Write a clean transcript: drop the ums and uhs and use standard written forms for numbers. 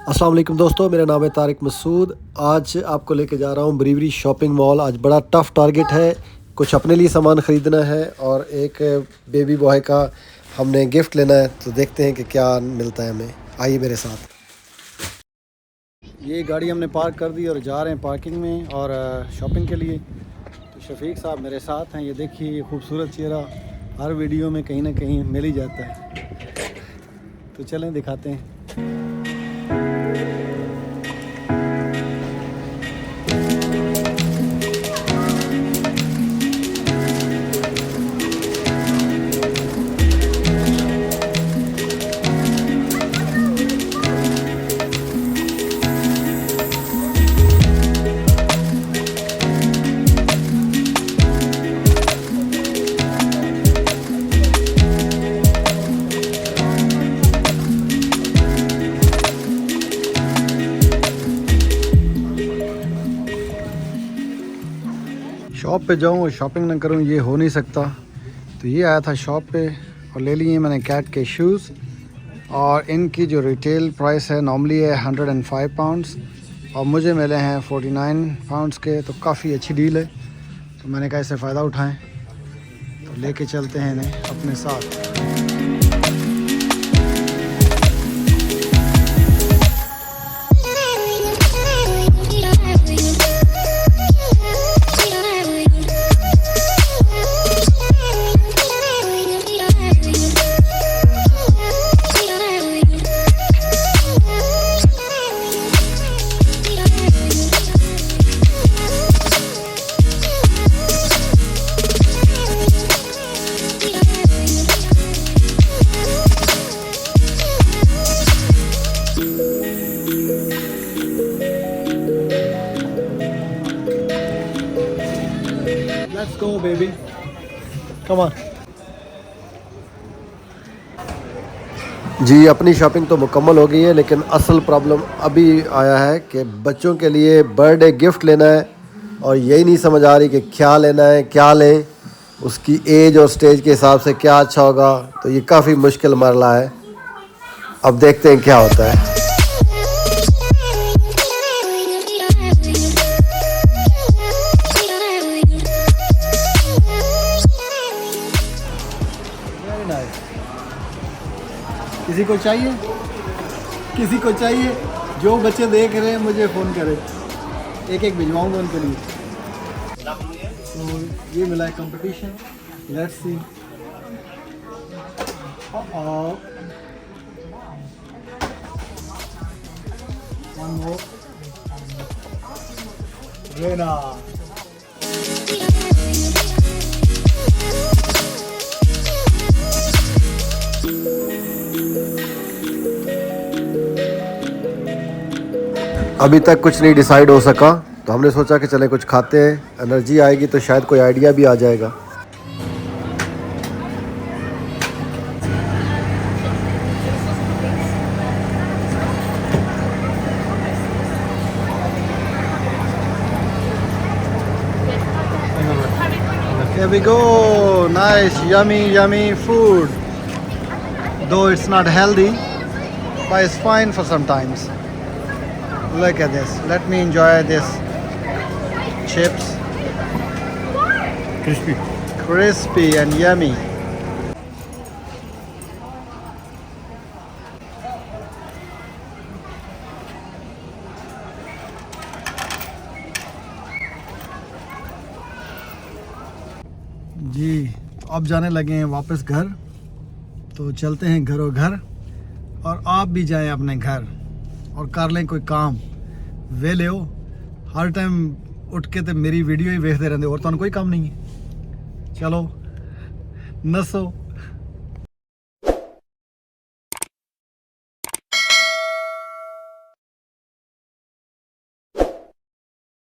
अस्सलाम वालेकुम दोस्तों, मेरा नाम है तारिक मसूद। आज आपको लेके जा रहा हूँ बरीवरी शॉपिंग मॉल। आज बड़ा टफ़ टारगेट है, कुछ अपने लिए सामान ख़रीदना है और एक बेबी बॉय का हमने गिफ्ट लेना है। तो देखते हैं कि क्या मिलता है हमें। आइए मेरे साथ। ये गाड़ी हमने पार्क कर दी और जा रहे हैं पार्किंग में और शॉपिंग के लिए। तो शफीक साहब मेरे साथ हैं। ये देखिए, ये खूबसूरत चेहरा हर वीडियो में कहीं ना कहीं मिल ही जाता है। तो चलें दिखाते हैं। शॉप पे जाऊँ और शॉपिंग ना करूँ, ये हो नहीं सकता। तो ये आया था शॉप पे और ले लिए मैंने कैट के शूज़। और इनकी जो रिटेल प्राइस है नॉर्मली है 105 पाउंड्स और मुझे मिले हैं 49 पाउंड्स के। तो काफ़ी अच्छी डील है। तो मैंने कहा इससे फ़ायदा उठाएं, तो लेके चलते हैं इन्हें अपने साथ। Let's go baby, come on। जी, अपनी शॉपिंग तो मुकम्मल हो गई है, लेकिन असल प्रॉब्लम अभी आया है कि बच्चों के लिए बर्थडे गिफ्ट लेना है और यही नहीं समझ आ रही कि क्या लेना है, क्या लें, उसकी एज और स्टेज के हिसाब से क्या अच्छा होगा। तो ये काफ़ी मुश्किल मरला है। अब देखते हैं क्या होता है। किसी को चाहिए, किसी को चाहिए, जो बच्चे देख रहे हैं मुझे फ़ोन करें, एक एक भिजवाऊंगा उनके लिए। तो ये मिला है competition. Let's see. One more रेना। अभी तक कुछ नहीं डिसाइड हो सका, तो हमने सोचा कि चले कुछ खाते हैं। एनर्जी आएगी तो शायद कोई आइडिया भी आ जाएगा। Here we go. Nice, yummy food. Though it's not healthy, but it's fine for sometimes. Look at this. Let me enjoy this chips. Crispy and yummy. जी, अब जाने लगे हैं वापस घर। तो चलते हैं घरों घर और आप भी जाएं अपने घर और कर लें कोई काम। वेले हो हर टाइम उठ के तो मेरी वीडियो ही देखते रहते, और तो कोई काम नहीं है। चलो नसो।